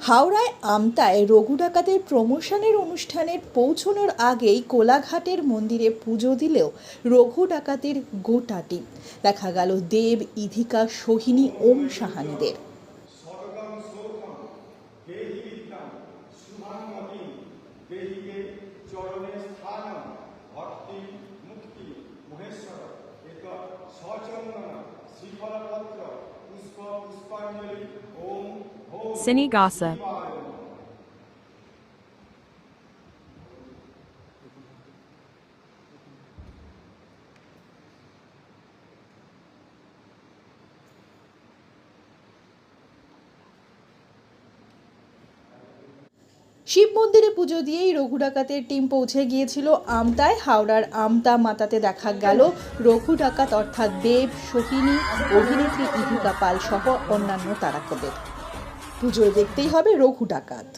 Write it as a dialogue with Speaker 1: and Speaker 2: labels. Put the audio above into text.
Speaker 1: হাওড়ায় আমতায় রঘু ডাকাতের প্রমোশনের অনুষ্ঠানের পৌঁছানোর আগেই কোলাঘাটের মন্দিরে পুজো দিলেও রঘু ডাকাতের গোটা টিম। দেখা গেল দেব, ইধিকা, সোহিনী, ওম সাহানিদের।
Speaker 2: Cine Gossip.
Speaker 1: শিব মন্দিরে পুজো দিয়েই রঘু ডাকাতের টিম পৌঁছে গিয়েছিল আমতায়। হাওড়ার আমতা মাতাতে দেখা গেল রঘু ডাকাত অর্থাৎ দেব, সোহিনী, অভিনেত্রী ইধিকা পাল সহ অন্যান্য তারকাদের। পুজোয় দেখতেই হবে রঘু ডাকাত।